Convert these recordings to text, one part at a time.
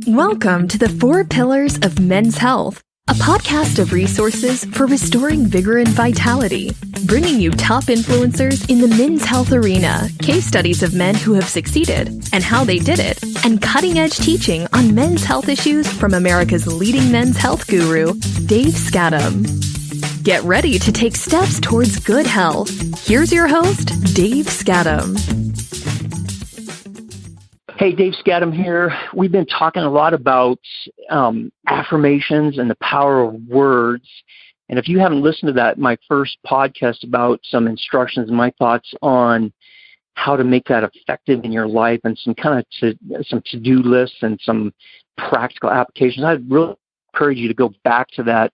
Welcome to the 4 Pillars of Men's Health, a podcast of resources for restoring vigor and vitality, bringing you top influencers in the men's health arena, case studies of men who have succeeded and how they did it, and cutting-edge teaching on men's health issues from America's leading men's health guru, Dave Skattum. Get ready to take steps towards good health. Here's your host, Dave Skattum. Hey, Dave Skattum here. We've been talking a lot about affirmations and the power of words. And if you haven't listened to that, my first podcast about some instructions and my thoughts on how to make that effective in your life and some kind of some to-do lists and some practical applications, I'd really encourage you to go back to that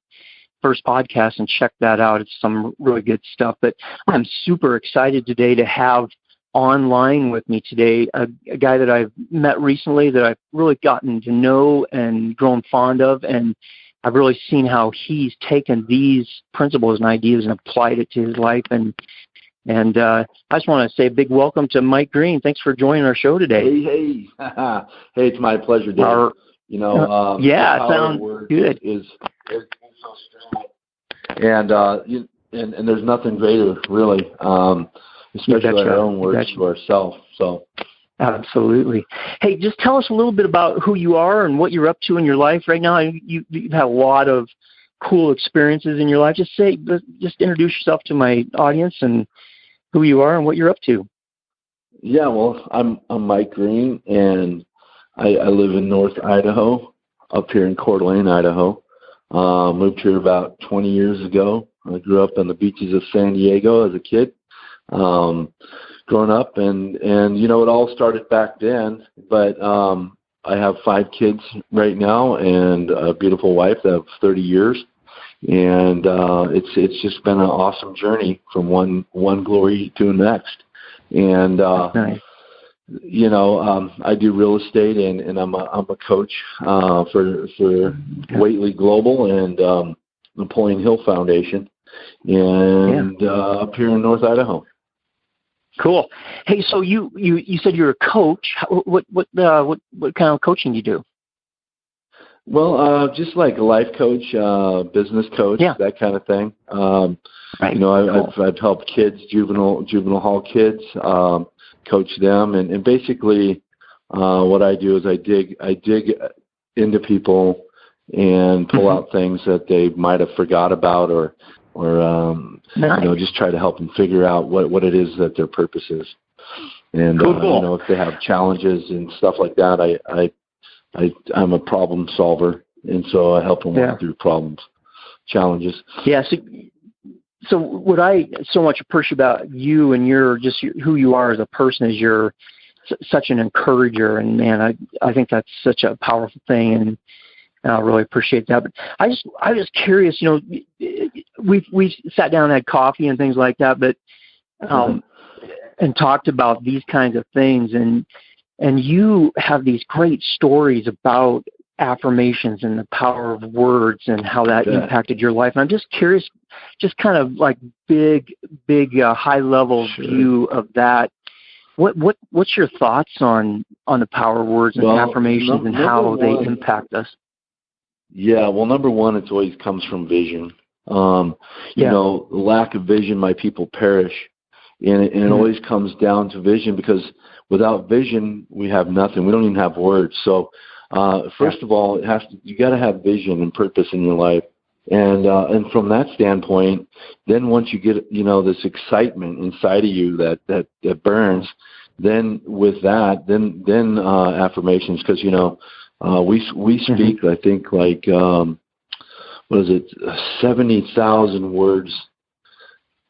first podcast and check that out. It's some really good stuff. But I'm super excited today to have online with me today a guy that I've met recently that I've really gotten to know and grown fond of, and I've really seen how he's taken these principles and ideas and applied it to his life. And I just want to say a big welcome to Mike Green. Thanks for joining our show today. Hey, hey, it's my pleasure, Dave. Yeah, sounds good. Is so strong, and there's nothing greater, really. Especially our own words to ourselves. So, absolutely. Hey, just tell us a little bit about who you are and what you're up to in your life right now. You've had a lot of cool experiences in your life. Just introduce yourself to my audience and who you are and what you're up to. Yeah, well, I'm Mike Green, and I live in North Idaho, up here in Coeur d'Alene, Idaho. Moved here about 20 years ago. I grew up on the beaches of San Diego as a kid. Growing up and it all started back then, but I have 5 kids right now and a beautiful wife of 30 years, and it's just been an awesome journey from one glory to the next. And nice. I do real estate and I'm a coach for Waitley Global and Napoleon Hill Foundation, and up here in North Idaho. Cool. Hey, so you said you're a coach. What kind of coaching do you do? Well, just like a life coach, business coach, that kind of thing. Right. Cool. I've helped kids, juvenile hall kids, coach them, and basically, what I do is I dig into people and pull out things that they might have forgot about or nice. Just try to help them figure out what it is that their purpose is. And, cool. If they have challenges and stuff like that, I'm a problem solver. And so I help them work through challenges. Yeah. So what I so much appreciate about you and who you are as a person is you're such an encourager. And man, I think that's such a powerful thing. And I really appreciate that. But I was curious, we sat down and had coffee and things like that, but and talked about these kinds of things, and you have these great stories about affirmations and the power of words and how that impacted your life. And I'm just curious, just kind of like big high level view of that. What's your thoughts on the power of words and affirmations and how they impact us? Yeah, well, number one, it always comes from vision. Lack of vision, my people perish. And it always comes down to vision, because without vision, we have nothing. We don't even have words. So, first of all, you got to have vision and purpose in your life. And from that standpoint, then once you get, this excitement inside of you that burns, then with that, then affirmations, because, we speak, I think, 70,000 words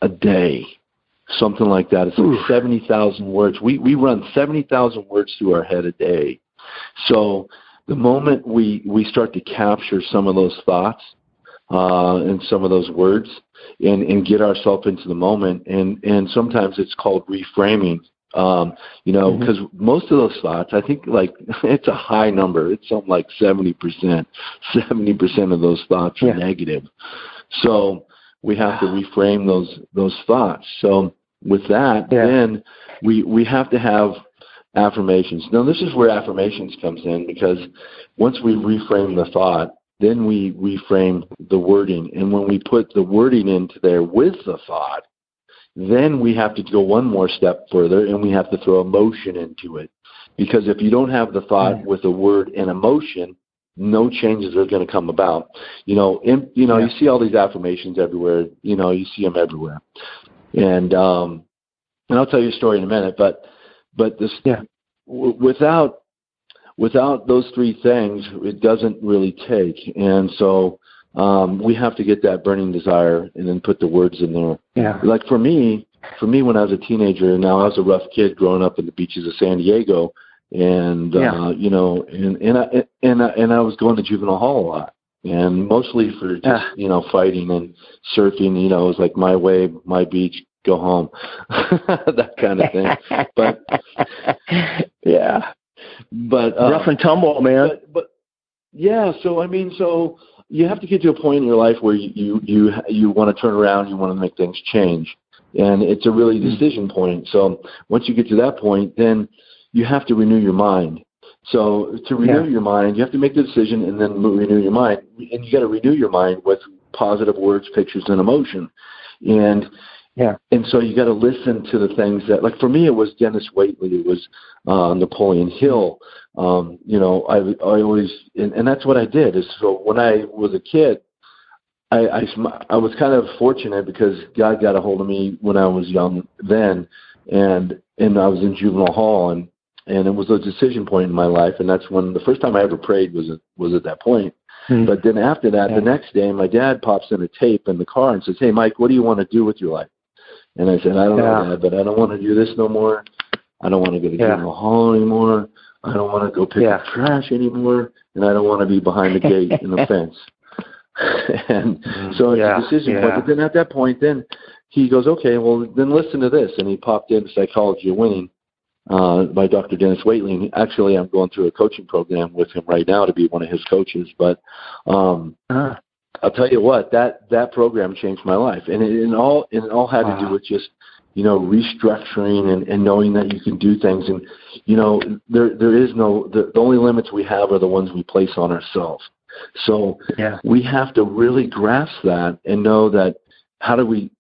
a day, something like that. It's like 70,000 words. We run 70,000 words through our head a day. So the moment we start to capture some of those thoughts and some of those words and get ourselves into the moment, and sometimes it's called reframing. Because most of those thoughts, I think, it's a high number. It's something like 70%. 70% of those thoughts are negative. So we have to reframe those thoughts. So with that, then we have to have affirmations. Now, this is where affirmations comes in, because once we reframe the thought, then we reframe the wording. And when we put the wording into there with the thought, then we have to go one more step further, and we have to throw emotion into it. Because if you don't have the thought with a word and emotion, no changes are going to come about. You see all these affirmations everywhere. You see them everywhere. And I'll tell you a story in a minute. But this, without those three things, it doesn't really take. And so we have to get that burning desire and then put the words in there. Yeah. Like for me, when I was a teenager, now I was a rough kid growing up in the beaches of San Diego. And I was going to juvenile hall a lot, and mostly for just fighting and surfing. It was like my wave, my beach, go home, that kind of thing. But rough and tumble, man. But so you have to get to a point in your life where you want to turn around, you want to make things change, and it's a really decision point. So once you get to that point, then you have to renew your mind. So to renew your mind, you have to make the decision and then renew your mind. And you got to renew your mind with positive words, pictures, and emotion. And so you got to listen to the things that, like for me, it was Dennis Waitley. It was Napoleon Hill. I always, and that's what I did. Is so when I was a kid, I was kind of fortunate because God got a hold of me when I was young then, and I was in juvenile hall, and it was a decision point in my life, and that's when the first time I ever prayed was at that point. But then after that, the next day, my dad pops in a tape in the car and says, "Hey, Mike, what do you want to do with your life?" And I said, "I don't know, Dad, but I don't want to do this no more. I don't want to go to juvenile hall anymore. I don't want to go pick up trash anymore, and I don't want to be behind the gate in the fence." And so it's a decision point. But then at that point, then he goes, "Okay, well, then listen to this." And he popped in Psychology of Winning by Dr. Dennis Waitley. And actually, I'm going through a coaching program with him right now to be one of his coaches. But I'll tell you what, that program changed my life. And it all had to do with just, restructuring and knowing that you can do things. And, there is the only limits we have are the ones we place on ourselves. So we have to really grasp that and know that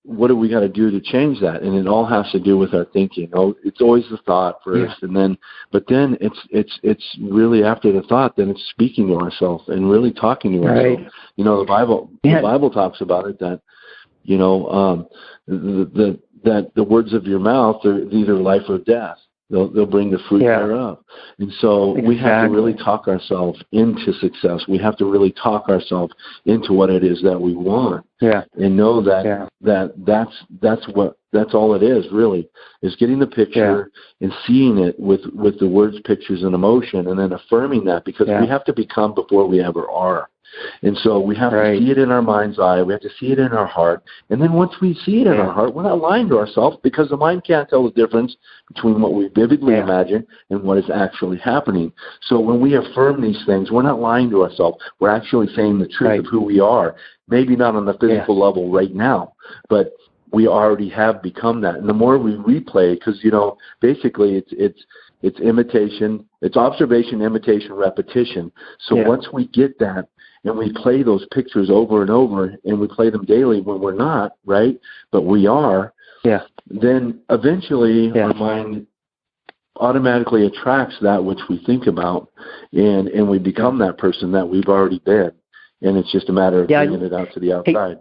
what do we got to do to change that? And it all has to do with our thinking. It's always the thought first, and then it's really after the thought, then it's speaking to ourselves and really talking to ourselves. The Bible talks about it that, that the words of your mouth are either life or death. They'll bring the fruit thereof. And so we have to really talk ourselves into success. We have to really talk ourselves into what it is that we want. And know that that's all it is, really, is getting the picture and seeing it with the words, pictures, and emotion, and then affirming that, because we have to become before we ever are. And so we have to see it in our mind's eye. We have to see it in our heart. And then once we see it in our heart, we're not lying to ourselves, because the mind can't tell the difference between what we vividly imagine and what is actually happening. So when we affirm these things, we're not lying to ourselves. We're actually saying the truth of who we are. Maybe not on the physical level right now, but we already have become that. And the more we replay, because, basically it's imitation, it's observation, imitation, repetition. So once we get that, and we play those pictures over and over, and we play them daily when we're not, right? But we are, then eventually our mind automatically attracts that which we think about, and we become that person that we've already been. And it's just a matter of bringing it out to the outside.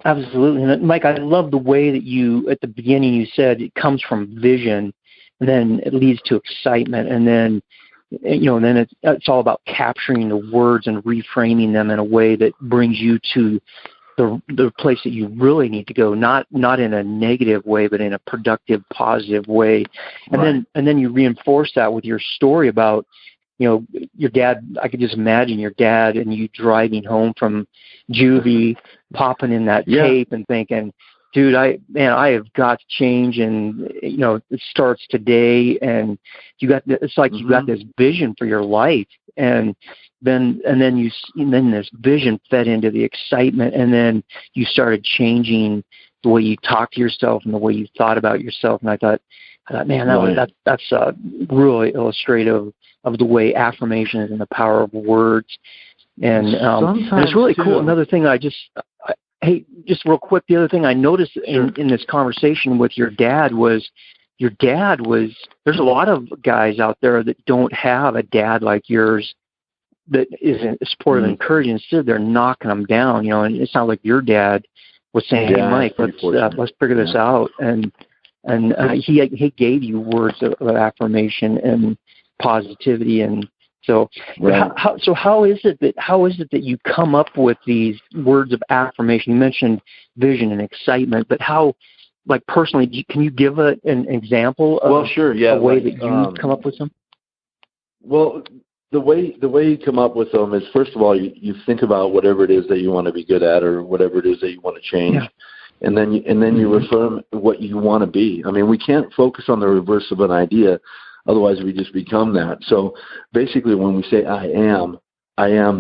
Absolutely. And Mike, I love the way that you, at the beginning, you said it comes from vision, and then it leads to excitement, and then then it's all about capturing the words and reframing them in a way that brings you to the place that you really need to go, not in a negative way, but in a productive, positive way. And then you reinforce that with your story about, your dad. I could just imagine your dad and you driving home from juvie, popping in that tape and thinking, dude, I have got to change, and it starts today. And it's like you got this vision for your life, and then this vision fed into the excitement, and then you started changing the way you talk to yourself and the way you thought about yourself. And I thought, I thought, man, that's really illustrative of the way affirmations and the power of words. And it's really cool. Another thing hey, just real quick, the other thing I noticed in this conversation with your dad was, there's a lot of guys out there that don't have a dad like yours that isn't supportive and encouraging. Instead, they're knocking them down, and it sounds like your dad was saying, hey, Mike, let's figure this out. And he gave you words of affirmation and positivity. And so, how is it that you come up with these words of affirmation? You mentioned vision and excitement, but how, like personally, can you give an example of a way that you come up with them? Well, the way you come up with them is, first of all, you think about whatever it is that you want to be good at or whatever it is that you want to change. Yeah. And then you affirm what you want to be. I mean, we can't focus on the reverse of an idea, otherwise we just become that. So basically, when we say I am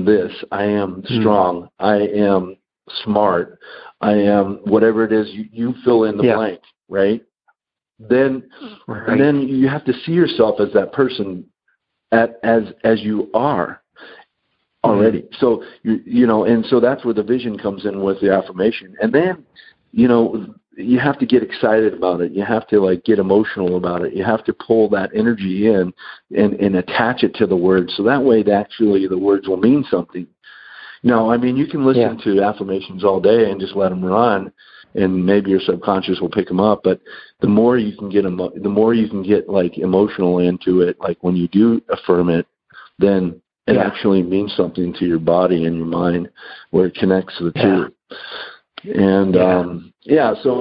this, I am strong, I am smart, I am whatever it is, you fill in the blank, right? Then you have to see yourself as that person as you are already. So and so that's where the vision comes in with the affirmation. And then you have to get excited about it. You have to get emotional about it. You have to pull that energy in and attach it to the words. So that way, actually, the words will mean something. Now, I mean, you can listen to affirmations all day and just let them run, and maybe your subconscious will pick them up. But the more you can get emotional into it, like when you do affirm it, then it actually means something to your body and your mind, where it connects the two. And so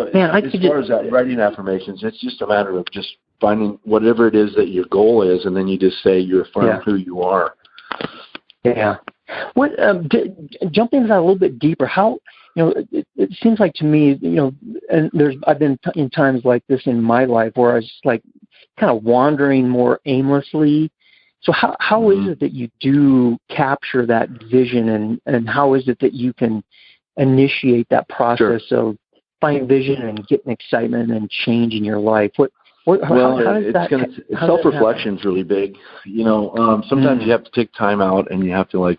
as far as that writing affirmations, it's just a matter of just finding whatever it is that your goal is, and then you just say you affirm who you are. Yeah. What jumping into that a little bit deeper? How it seems like to me, and I've been in times like this in my life where I was like kind of wandering more aimlessly. So how is it that you do capture that vision, and how is it that you can initiate that process of finding vision and getting excitement and change in your life? Self-reflection is really big. Sometimes you have to take time out, and you have to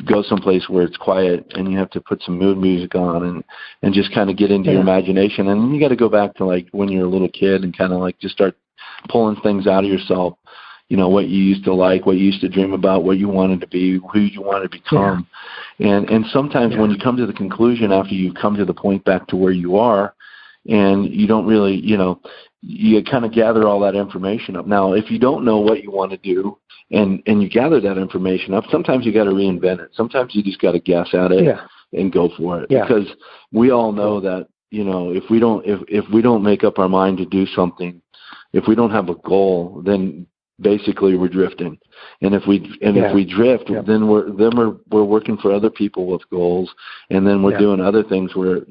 go someplace where it's quiet, and you have to put some mood music on and just kind of get into your imagination. And then you got to go back to when you're a little kid and kind of just start pulling things out of yourself. What you used to like, what you used to dream about, what you wanted to be, who you wanted to become. Yeah. And sometimes when you come to the conclusion after you come to the point back to where you are, and you don't really, you kind of gather all that information up. Now, if you don't know what you want to do and you gather that information up, sometimes you got to reinvent it. Sometimes you just got to guess at it and go for it. Yeah. Because we all know that, if we don't make up our mind to do something, if we don't have a goal, then basically we're drifting. And if we drift, then we're working for other people with goals, and then we're doing other things where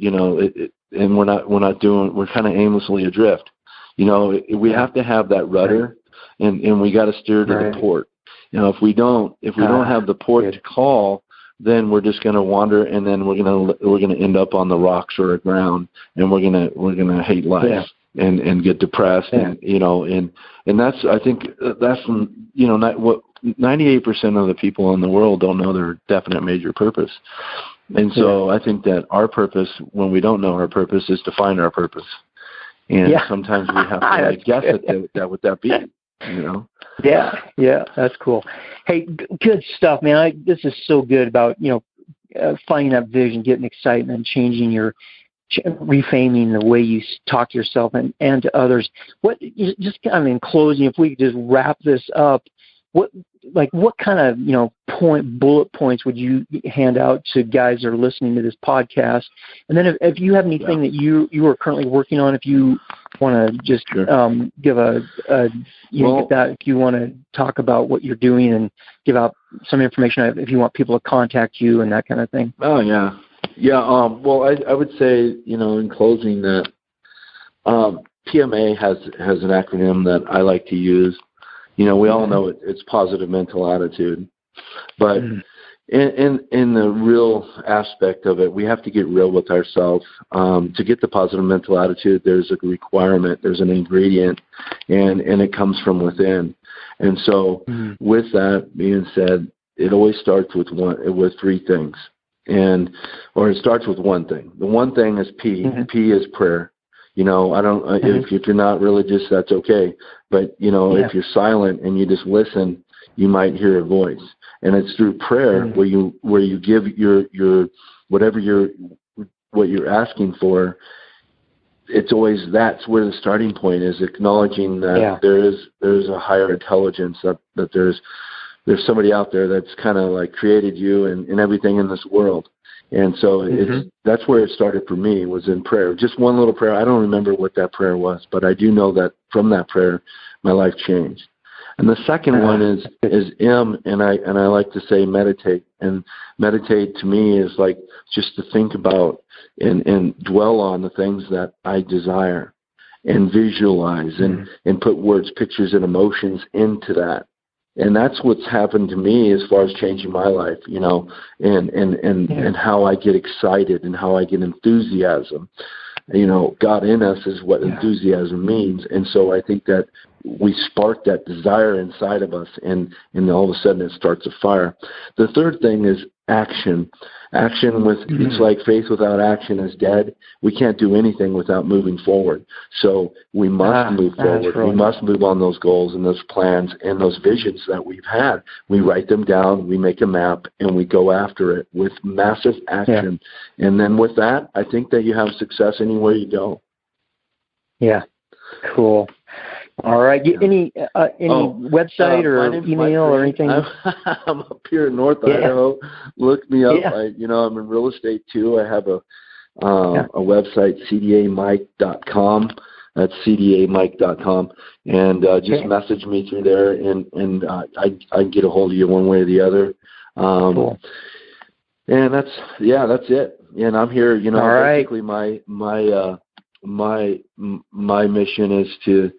and we're kind of aimlessly adrift. We have to have that rudder, and we got to steer to the port. If we don't have the port to call, then we're just going to wander, and then we're going to end up on the rocks or the ground, and we're going to hate life. Yeah. And get depressed, and that's, I think that's what 98% of the people in the world don't know their definite major purpose. And so I think that our purpose, when we don't know our purpose, is to find our purpose. And sometimes we have to guess at what that be. Yeah, that's cool. Hey, good stuff, man. This is so good about finding that vision, getting excitement, changing reframing the way you talk to yourself and to others. What, just kind of in closing, if we could just wrap this up, what kind of bullet points would you hand out to guys that are listening to this podcast? And then if you have anything that you are currently working on, if you want to just give if you want to talk about what you're doing and give out some information, if you want people to contact you and that kind of thing. Oh yeah. Yeah, well, I would say, in closing that PMA has an acronym that I like to use. We all know it's positive mental attitude. But, In the real aspect of it, we have to get real with ourselves. To get the positive mental attitude, there's a requirement, there's an ingredient, and it comes from within. And so with that being said, it always starts with three things. Or it starts with one thing. The one thing is P. P is prayer. You know, if you're not religious, that's okay. But, you know, if you're silent and you just listen, you might hear a voice. And it's through prayer where you give your what you're asking for. It's always, that's where the starting point is, acknowledging that there's a higher intelligence, that there's somebody out there that's kind of like created you and everything in this world. And so that's where it started for me, was in prayer. Just one little prayer. I don't remember what that prayer was, but I do know that from that prayer, my life changed. And the second one is M, and I like to say meditate. And meditate to me is like just to think about and dwell on the things that I desire, and visualize and put words, pictures, and emotions into that. And that's what's happened to me as far as changing my life, you know, and how I get excited and how I get enthusiasm. You know, God in us is what enthusiasm means. And so I think that we spark that desire inside of us, and all of a sudden it starts a fire. The third thing is action. Action with, it's like faith without action is dead. We can't do anything without moving forward. So we must move forward. We must move on those goals and those plans and those visions that we've had. We write them down, we make a map, and we go after it with massive action. And then with that, I think that you have success anywhere you go. Yeah. Cool. All right. Any website or email or anything? I'm up here in North Idaho. Look me up. I'm in real estate too. I have a website, cdamike.com. That's cdamike.com. And just message me through there, and I can get a hold of you one way or the other. Cool. And that's it. And I'm here. You know, basically my mission is to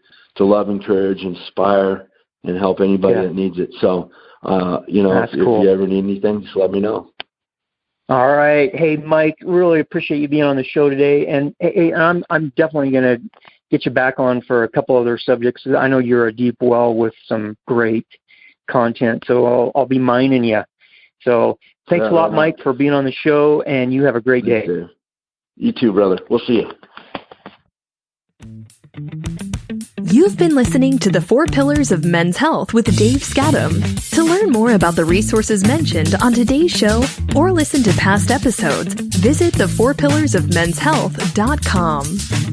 love, encourage, inspire, and help anybody that needs it. So, if you ever need anything, just let me know. All right. Hey, Mike, really appreciate you being on the show today. And hey, I'm definitely going to get you back on for a couple other subjects. I know you're a deep well with some great content, so I'll be mining you. So thanks a lot, Mike, for being on the show, and you have a great day. You too, brother. We'll see you. You've been listening to The 4 Pillars of Men's Health with Dave Skattum. To learn more about the resources mentioned on today's show or listen to past episodes, visit the4pillarsofmenshealth.com.